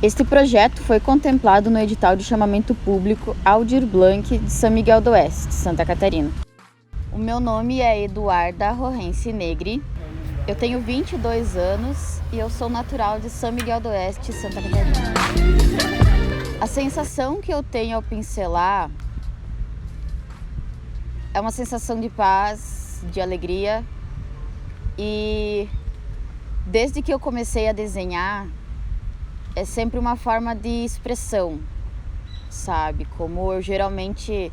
Este projeto foi contemplado no edital de chamamento público Aldir Blanc de São Miguel do Oeste, Santa Catarina. O meu nome é Eduarda Rohense Negri, eu tenho 22 anos e eu sou natural de São Miguel do Oeste, Santa Catarina. A sensação que eu tenho ao pincelar é uma sensação de paz, de alegria, e desde que eu comecei a desenhar, é sempre uma forma de expressão, sabe? Como eu geralmente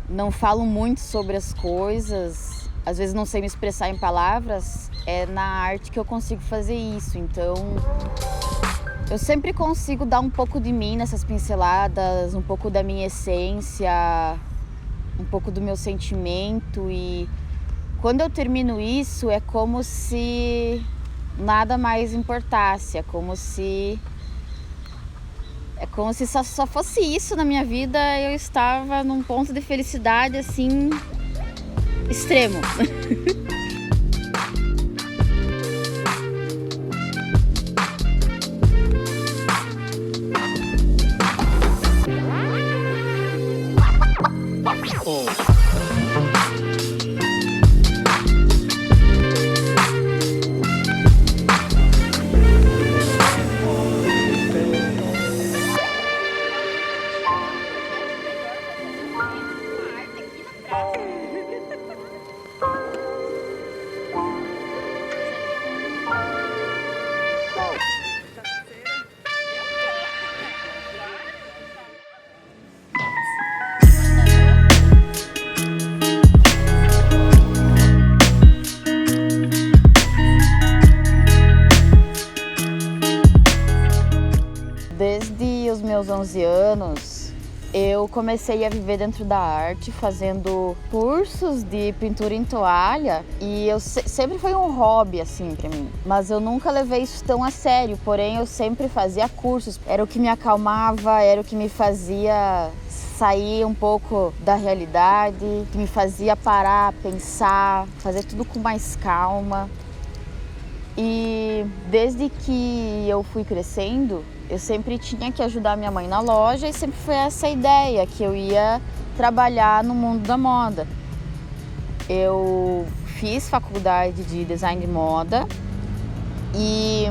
não falo muito sobre as coisas, às vezes não sei me expressar em palavras, é na arte que eu consigo fazer isso. Então, eu sempre consigo dar um pouco de mim nessas pinceladas, um pouco da minha essência, um pouco do meu sentimento, e quando eu termino isso é como se nada mais importasse, é como se só fosse isso na minha vida. Eu estava num ponto de felicidade assim extremo. Desde os meus 11 anos, eu comecei a viver dentro da arte, fazendo cursos de pintura em toalha, e sempre foi um hobby assim para mim, mas eu nunca levei isso tão a sério. Porém, eu sempre fazia cursos, era o que me acalmava, era o que me fazia sair um pouco da realidade, que me fazia parar, pensar, fazer tudo com mais calma. E desde que eu fui crescendo, eu sempre tinha que ajudar minha mãe na loja, e sempre foi essa a ideia, que eu ia trabalhar no mundo da moda. Eu fiz faculdade de design de moda e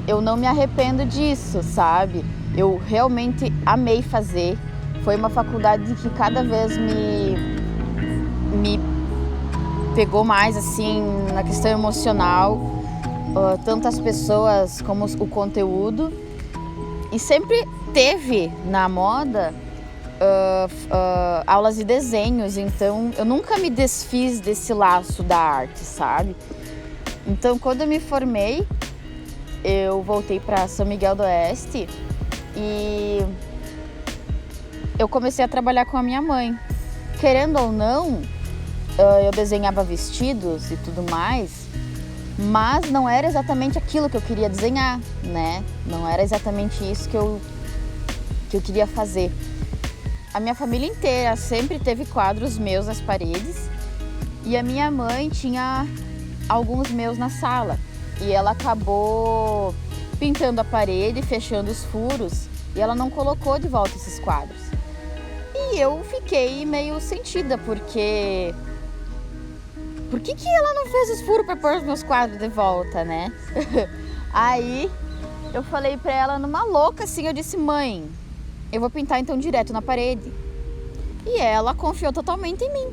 eu não me arrependo disso, sabe? Eu realmente amei fazer. Foi uma faculdade que cada vez me pegou mais assim na questão emocional, tanto as pessoas como o conteúdo. E sempre teve na moda aulas de desenhos, então eu nunca me desfiz desse laço da arte, sabe? Então, quando eu me formei, eu voltei para São Miguel do Oeste e eu comecei a trabalhar com a minha mãe. Querendo ou não, eu desenhava vestidos e tudo mais, mas não era exatamente aquilo que eu queria desenhar, né? Não era exatamente isso que eu queria fazer. A minha família inteira sempre teve quadros meus nas paredes, e a minha mãe tinha alguns meus na sala, e ela acabou pintando a parede, fechando os furos, e ela não colocou de volta esses quadros. E eu fiquei meio sentida, porque por que ela não fez os furos para pôr os meus quadros de volta, né? Aí eu falei pra ela numa louca assim, eu disse: mãe, eu vou pintar então direto na parede. E ela confiou totalmente em mim.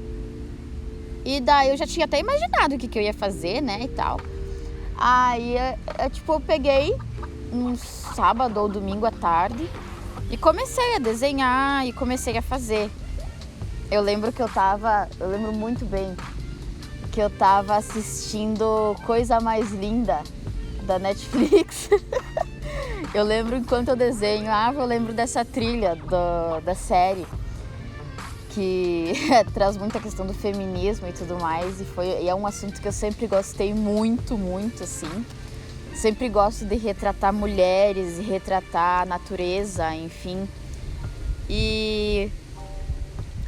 E daí eu já tinha até imaginado o que eu ia fazer, né, e tal. Aí eu peguei um sábado ou domingo à tarde e comecei a desenhar e comecei a fazer. Eu lembro muito bem que eu tava assistindo Coisa Mais Linda da Netflix. Eu lembro, enquanto eu desenho, eu lembro dessa trilha da série, que traz muita questão do feminismo e tudo mais, e é um assunto que eu sempre gostei muito, muito, assim. Sempre gosto de retratar mulheres, de retratar a natureza, enfim. E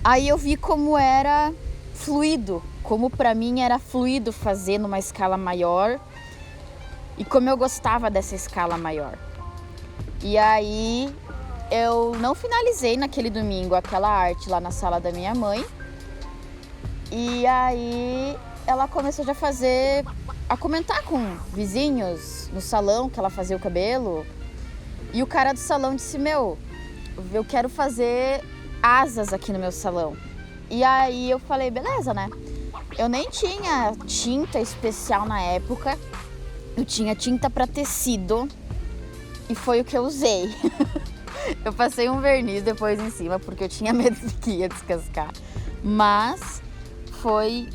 aí eu vi como era fluido, como pra mim era fluido fazer numa escala maior, e como eu gostava dessa escala maior. E aí eu não finalizei naquele domingo aquela arte lá na sala da minha mãe. E aí ela começou já a comentar com vizinhos no salão que ela fazia o cabelo. E o cara do salão disse, meu, eu quero fazer asas aqui no meu salão. E aí eu falei, beleza, né? Eu nem tinha tinta especial na época. Eu tinha tinta para tecido e foi o que eu usei. Eu passei um verniz depois em cima porque eu tinha medo de que ia descascar. Mas foi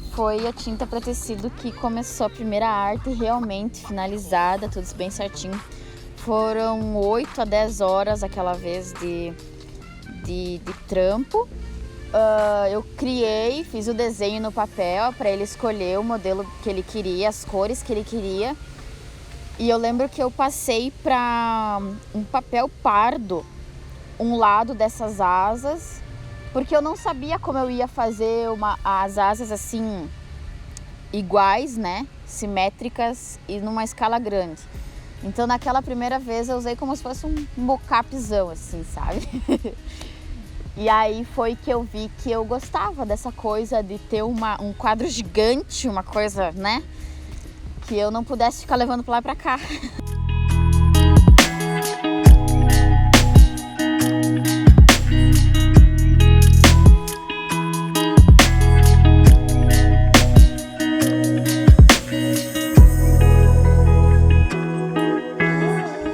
a tinta para tecido que começou a primeira arte realmente finalizada, tudo bem certinho. Foram 8 a 10 horas aquela vez de trampo. Eu criei, fiz o desenho no papel para ele escolher o modelo que ele queria, as cores que ele queria. E eu lembro que eu passei para um papel pardo um lado dessas asas, porque eu não sabia como eu ia fazer as asas assim iguais, né? Simétricas e numa escala grande. Então naquela primeira vez eu usei como se fosse um mocapzão assim, sabe? E aí foi que eu vi que eu gostava dessa coisa de ter um quadro gigante, uma coisa, né? Que eu não pudesse ficar levando pra lá e pra cá.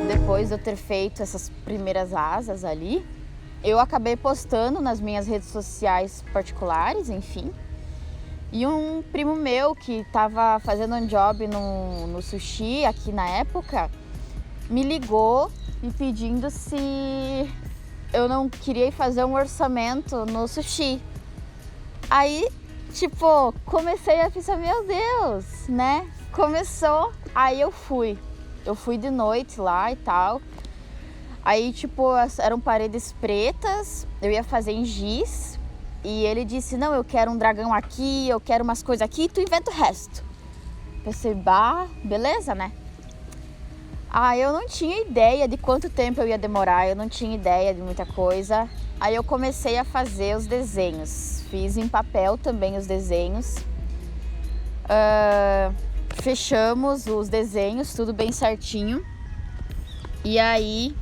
Depois de eu ter feito essas primeiras asas ali, eu acabei postando nas minhas redes sociais particulares, enfim. E um primo meu que estava fazendo um job no sushi aqui na época, me ligou me pedindo se eu não queria ir fazer um orçamento no sushi. Aí, tipo, comecei a pensar, meu Deus, né? Começou, aí eu fui de noite lá e tal. Aí, tipo, eram paredes pretas, eu ia fazer em giz. E ele disse, não, eu quero um dragão aqui, eu quero umas coisas aqui, tu inventa o resto. Pensei, bah, beleza, né? Eu não tinha ideia de quanto tempo eu ia demorar, eu não tinha ideia de muita coisa. Aí eu comecei a fazer os desenhos. Fiz em papel também os desenhos. Fechamos os desenhos, tudo bem certinho. E aí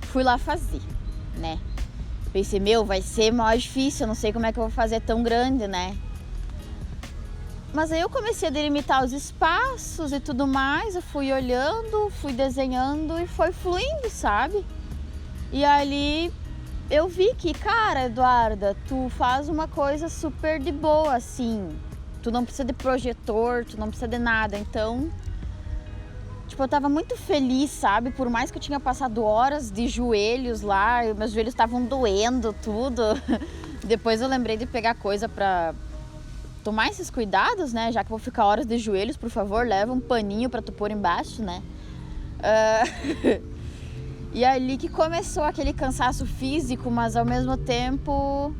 fui lá fazer, né? Pensei, meu, vai ser mais difícil, eu não sei como é que eu vou fazer tão grande, né? Mas aí eu comecei a delimitar os espaços e tudo mais, eu fui olhando, fui desenhando e foi fluindo, sabe? E ali eu vi que, cara, Eduarda, tu faz uma coisa super de boa, assim. Tu não precisa de projetor, tu não precisa de nada, então... Tipo, eu tava muito feliz, sabe? Por mais que eu tinha passado horas de joelhos lá, meus joelhos estavam doendo, tudo. Depois eu lembrei de pegar coisa pra tomar esses cuidados, né? Já que vou ficar horas de joelhos, por favor, leva um paninho pra tu pôr embaixo, né? E ali que começou aquele cansaço físico, mas ao mesmo tempo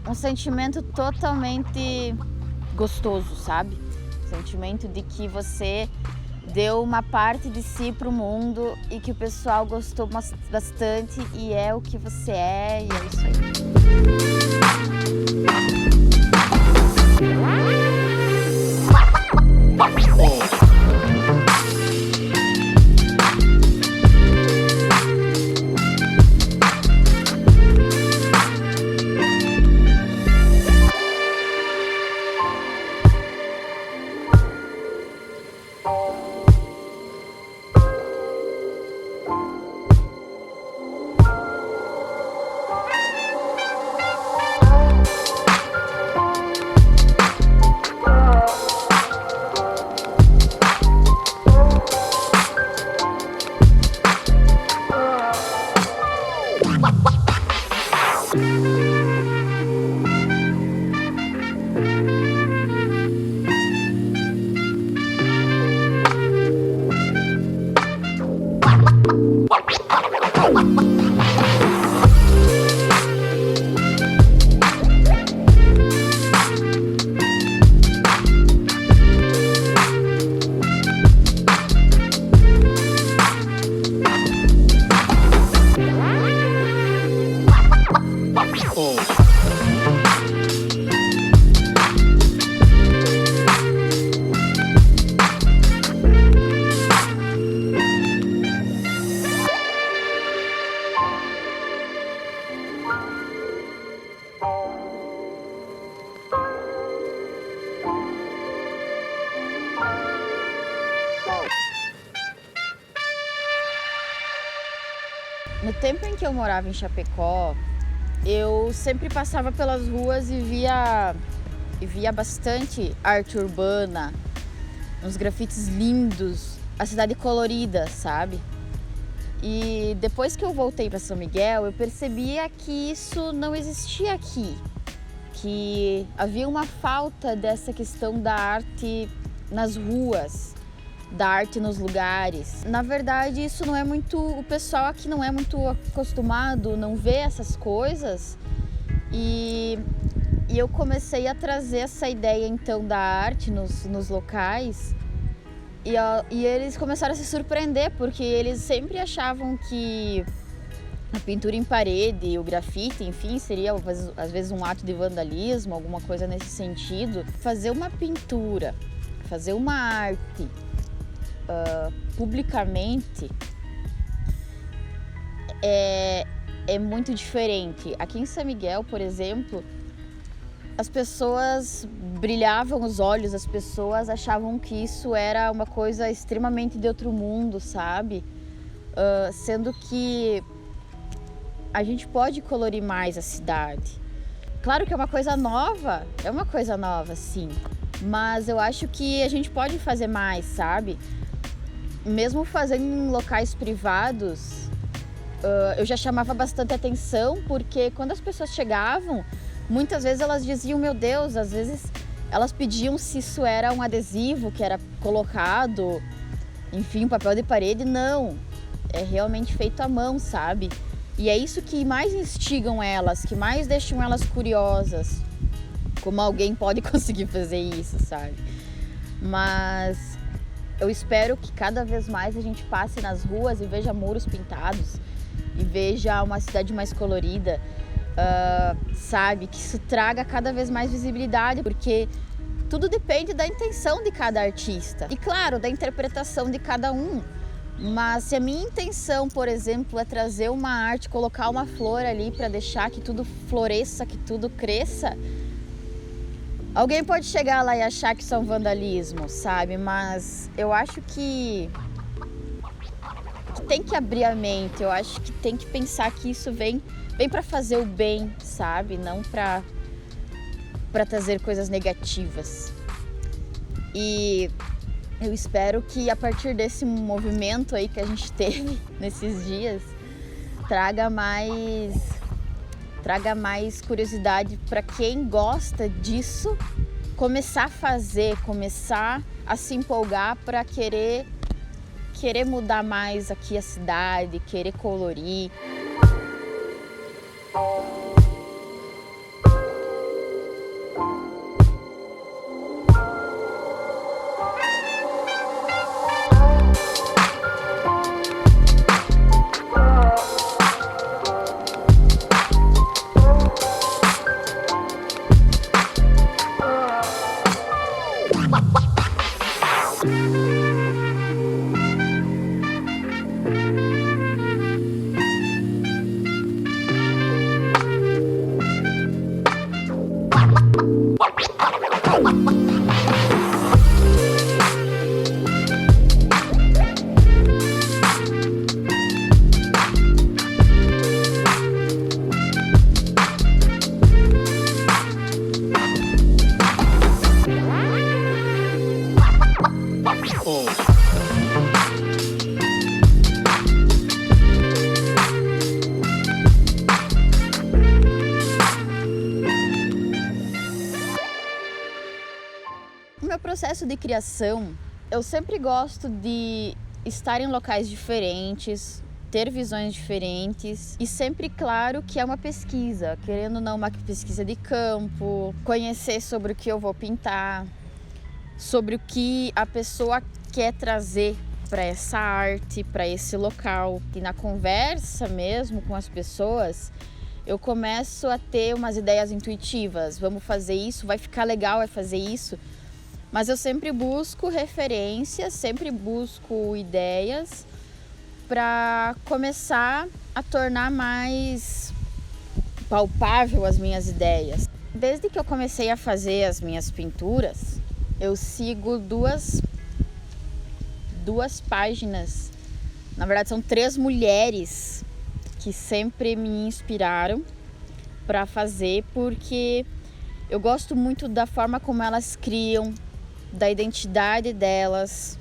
um sentimento totalmente gostoso, sabe? Sentimento de que você deu uma parte de si pro mundo e que o pessoal gostou bastante e é o que você é, e é isso aí. No tempo em que eu morava em Chapecó, eu sempre passava pelas ruas e via bastante arte urbana, uns grafites lindos, a cidade colorida, sabe? E depois que eu voltei para São Miguel, eu percebia que isso não existia aqui, que havia uma falta dessa questão da arte nas ruas, da arte nos lugares. Na verdade, isso não é muito, o pessoal aqui não é muito acostumado, não vê essas coisas. E eu comecei a trazer essa ideia então da arte nos locais. E eles começaram a se surpreender, porque eles sempre achavam que a pintura em parede, o grafite, enfim, seria às vezes um ato de vandalismo, alguma coisa nesse sentido. Fazer uma pintura, fazer uma arte publicamente é muito diferente. Aqui em São Miguel, por exemplo, as pessoas brilhavam os olhos, as pessoas achavam que isso era uma coisa extremamente de outro mundo, sabe? Sendo que a gente pode colorir mais a cidade. Claro que é uma coisa nova sim, mas eu acho que a gente pode fazer mais, sabe? Mesmo fazendo em locais privados, eu já chamava bastante atenção, porque quando as pessoas chegavam, muitas vezes elas diziam, meu Deus, às vezes elas pediam se isso era um adesivo que era colocado, enfim, papel de parede. Não, é realmente feito à mão, sabe? E é isso que mais instigam elas, que mais deixam elas curiosas, como alguém pode conseguir fazer isso, sabe? Mas eu espero que cada vez mais a gente passe nas ruas e veja muros pintados e veja uma cidade mais colorida, sabe? Que isso traga cada vez mais visibilidade, porque tudo depende da intenção de cada artista e, claro, da interpretação de cada um. Mas se a minha intenção, por exemplo, é trazer uma arte, colocar uma flor ali para deixar que tudo floresça, que tudo cresça, alguém pode chegar lá e achar que isso é um vandalismo, sabe? Mas eu acho que tem que abrir a mente, eu acho que tem que pensar que isso vem para fazer o bem, sabe? Não para trazer coisas negativas. E eu espero que a partir desse movimento aí que a gente teve nesses dias, traga mais curiosidade para quem gosta disso, começar a fazer, começar a se empolgar para querer mudar mais aqui a cidade, querer colorir. O meu processo de criação, eu sempre gosto de estar em locais diferentes, ter visões diferentes e sempre, claro, que é uma pesquisa, querendo ou não, uma pesquisa de campo, conhecer sobre o que eu vou pintar, sobre o que a pessoa quer trazer para essa arte, para esse local. E na conversa mesmo com as pessoas, eu começo a ter umas ideias intuitivas. Vamos fazer isso, vai ficar legal, vai fazer isso. Mas eu sempre busco referências, sempre busco ideias para começar a tornar mais palpável as minhas ideias. Desde que eu comecei a fazer as minhas pinturas, eu sigo duas páginas, na verdade são 3 mulheres que sempre me inspiraram para fazer, porque eu gosto muito da forma como elas criam, da identidade delas.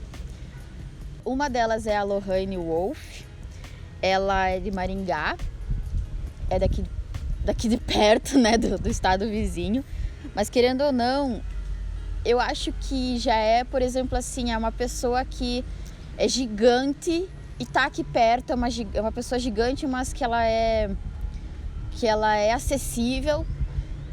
Uma delas é a Lohane Wolf, ela é de Maringá, é daqui de perto, né, do estado vizinho, mas querendo ou não, eu acho que já é, por exemplo, assim, é uma pessoa que é gigante e tá aqui perto, é uma pessoa gigante, mas que ela é acessível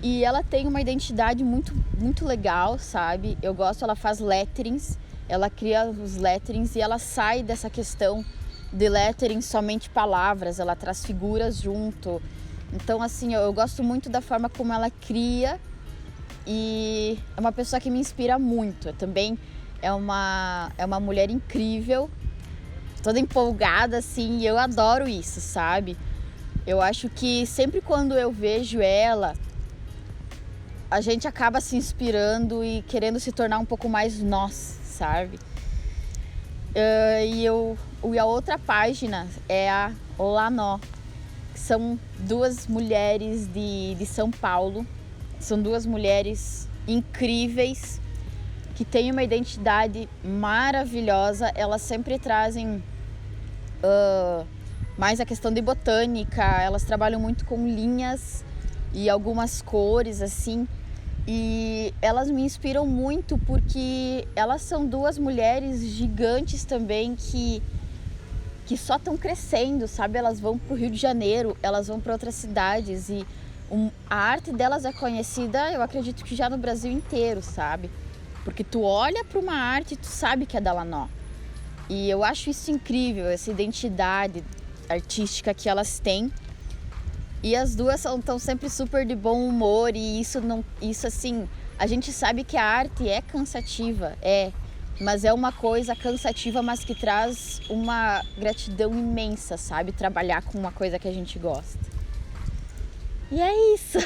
e ela tem uma identidade muito, muito legal, sabe? Eu gosto, ela faz letterings, ela cria os letterings e ela sai dessa questão de lettering somente palavras, ela traz figuras junto. Então, assim, eu gosto muito da forma como ela cria e é uma pessoa que me inspira muito. Também é uma mulher incrível, toda empolgada, assim, e eu adoro isso, sabe? Eu acho que sempre quando eu vejo ela, a gente acaba se inspirando e querendo se tornar um pouco mais nós, sabe? E a outra página é a Olanó, que são duas mulheres de São Paulo. São duas mulheres incríveis, que têm uma identidade maravilhosa. Elas sempre trazem mais a questão de botânica, elas trabalham muito com linhas e algumas cores, assim. E elas me inspiram muito porque elas são duas mulheres gigantes também que só estão crescendo, sabe? Elas vão para o Rio de Janeiro, elas vão para outras cidades e a arte delas é conhecida, eu acredito que já no Brasil inteiro, sabe? Porque tu olha para uma arte e tu sabe que é da Lanó. E eu acho isso incrível, essa identidade artística que elas têm. E as duas estão sempre super de bom humor e isso assim, a gente sabe que a arte é cansativa, mas é uma coisa cansativa, mas que traz uma gratidão imensa, sabe? Trabalhar com uma coisa que a gente gosta. E é isso!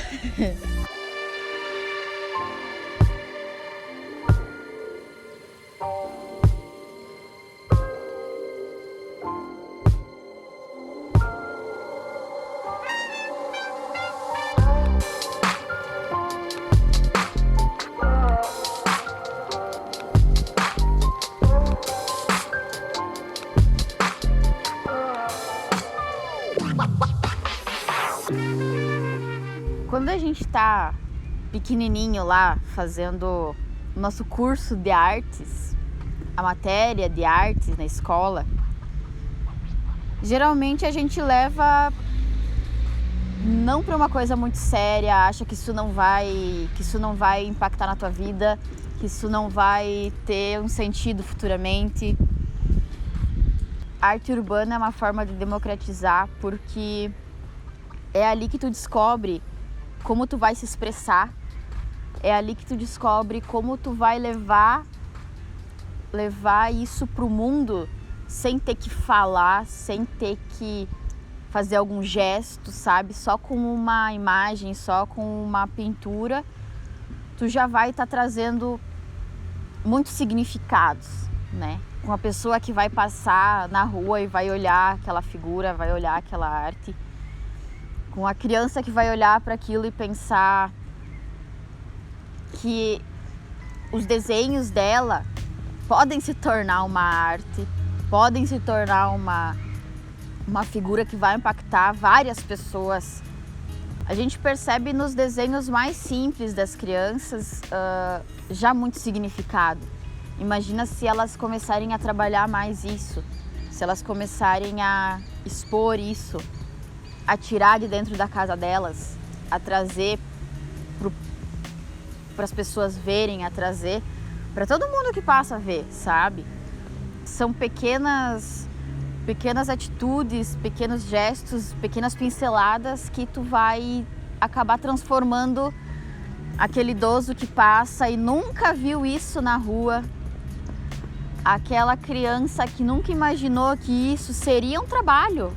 Quando a gente tá pequenininho lá fazendo o nosso curso de artes, a matéria de artes na escola, geralmente a gente leva não para uma coisa muito séria, acha que isso não vai impactar na tua vida, que isso não vai ter um sentido futuramente. A arte urbana é uma forma de democratizar, porque é ali que tu descobre como tu vai se expressar, é ali que tu descobre como tu vai levar isso pro mundo sem ter que falar, sem ter que fazer algum gesto, sabe? Só com uma imagem, só com uma pintura, tu já vai estar trazendo muitos significados, né? Uma pessoa que vai passar na rua e vai olhar aquela figura, vai olhar aquela arte, com a criança que vai olhar para aquilo e pensar que os desenhos dela podem se tornar uma arte, podem se tornar uma figura que vai impactar várias pessoas. A gente percebe nos desenhos mais simples das crianças já muito significado. Imagina se elas começarem a trabalhar mais isso, se elas começarem a expor isso, a tirar de dentro da casa delas, a trazer para as pessoas verem, a trazer para todo mundo que passa a ver, sabe? São pequenas atitudes, pequenos gestos, pequenas pinceladas que tu vai acabar transformando aquele idoso que passa e nunca viu isso na rua, aquela criança que nunca imaginou que isso seria um trabalho,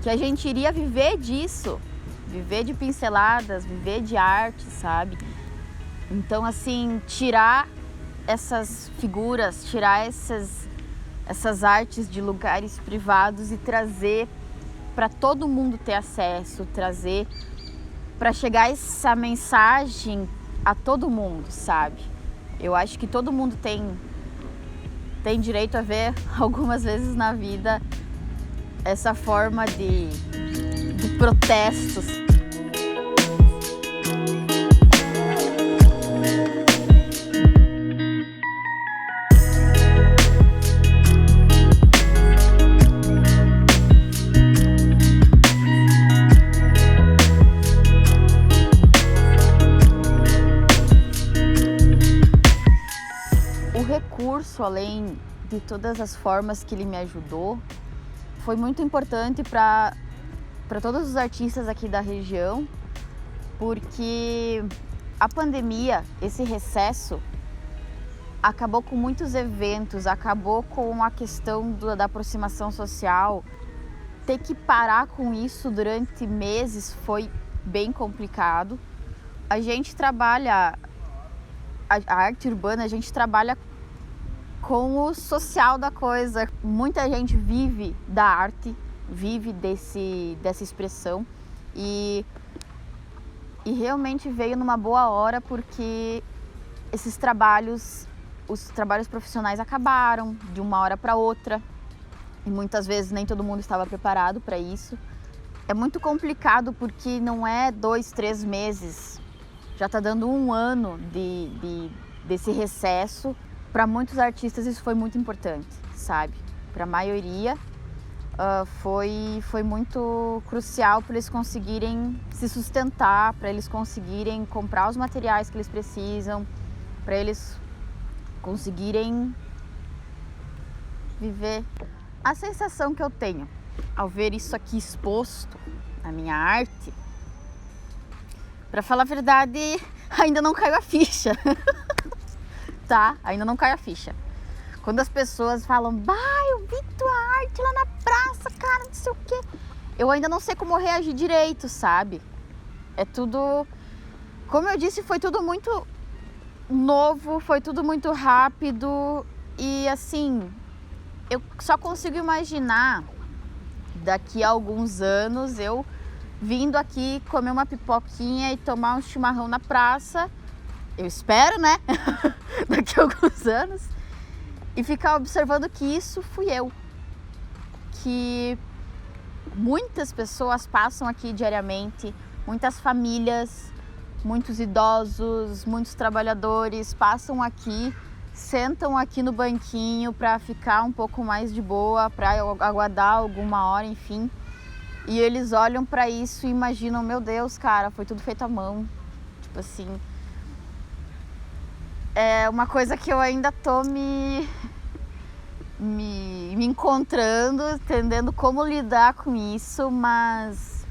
que a gente iria viver disso, viver de pinceladas, viver de arte, sabe? Então, assim, tirar essas figuras, tirar essas artes de lugares privados e trazer para todo mundo ter acesso, trazer, para chegar essa mensagem a todo mundo, sabe? Eu acho que todo mundo tem direito a ver algumas vezes na vida essa forma de protestos. O recurso, além de todas as formas que ele me ajudou, foi muito importante para todos os artistas aqui da região, porque a pandemia, esse recesso, acabou com muitos eventos, acabou com a questão da aproximação social. Ter que parar com isso durante meses foi bem complicado. A gente trabalha, a arte urbana, a gente trabalha com o social da coisa. Muita gente vive da arte, vive dessa expressão e realmente veio numa boa hora, porque esses trabalhos, os trabalhos profissionais acabaram de uma hora para outra e muitas vezes nem todo mundo estava preparado para isso. É muito complicado porque não é 2, 3 meses, já está dando 1 ano desse recesso. Para muitos artistas isso foi muito importante, sabe? Para a maioria foi muito crucial para eles conseguirem se sustentar, para eles conseguirem comprar os materiais que eles precisam, para eles conseguirem viver. A sensação que eu tenho ao ver isso aqui exposto, a minha arte, para falar a verdade, ainda não caiu a ficha. Tá? Ainda não cai a ficha. Quando as pessoas falam, bah, eu vi tua arte lá na praça, cara, não sei o quê. Eu ainda não sei como reagir direito, sabe? É tudo, como eu disse, foi tudo muito novo, foi tudo muito rápido. E assim, eu só consigo imaginar daqui a alguns anos eu vindo aqui comer uma pipoquinha e tomar um chimarrão na praça. Eu espero, né? Daqui a alguns anos. E ficar observando que isso fui eu. Que muitas pessoas passam aqui diariamente, muitas famílias, muitos idosos, muitos trabalhadores passam aqui, sentam aqui no banquinho para ficar um pouco mais de boa, para aguardar alguma hora, enfim. E eles olham para isso e imaginam, meu Deus, cara, foi tudo feito à mão. Tipo assim, é uma coisa que eu ainda tô me encontrando, entendendo como lidar com isso, mas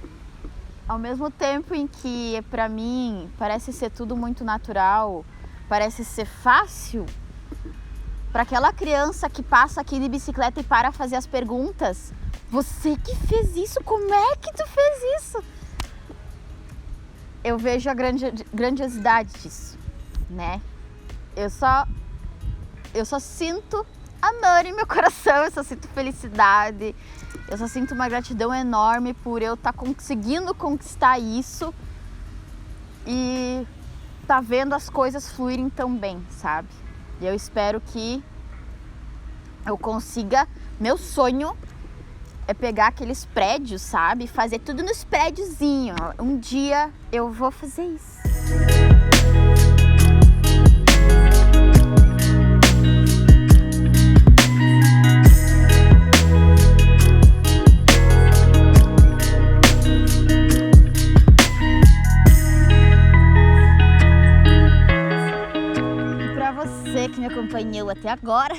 ao mesmo tempo em que para mim parece ser tudo muito natural, parece ser fácil, para aquela criança que passa aqui de bicicleta e para fazer as perguntas, você que fez isso, como é que tu fez isso? Eu vejo a grandiosidade disso, né? Eu só sinto amor em meu coração, eu só sinto felicidade, eu só sinto uma gratidão enorme por eu estar conseguindo conquistar isso e tá vendo as coisas fluírem tão bem, sabe? E eu espero que eu consiga, meu sonho é pegar aqueles prédios, sabe? Fazer tudo nos prédiozinhos. Um dia eu vou fazer isso. Que me acompanhou até agora,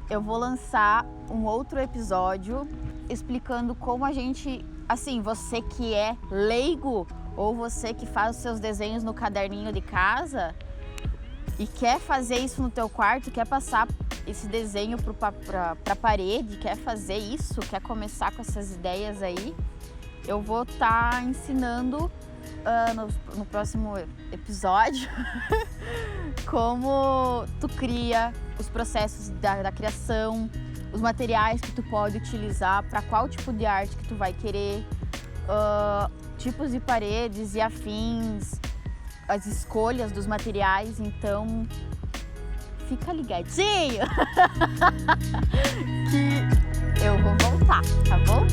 eu vou lançar um outro episódio explicando como a gente, assim, você que é leigo ou você que faz os seus desenhos no caderninho de casa e quer fazer isso no teu quarto, quer passar esse desenho pra parede, quer fazer isso, quer começar com essas ideias aí, eu vou estar ensinando no próximo episódio como tu cria os processos da criação, os materiais que tu pode utilizar para qual tipo de arte que tu vai querer, tipos de paredes e afins, as escolhas dos materiais. Então fica ligadinho que eu vou voltar, tá bom?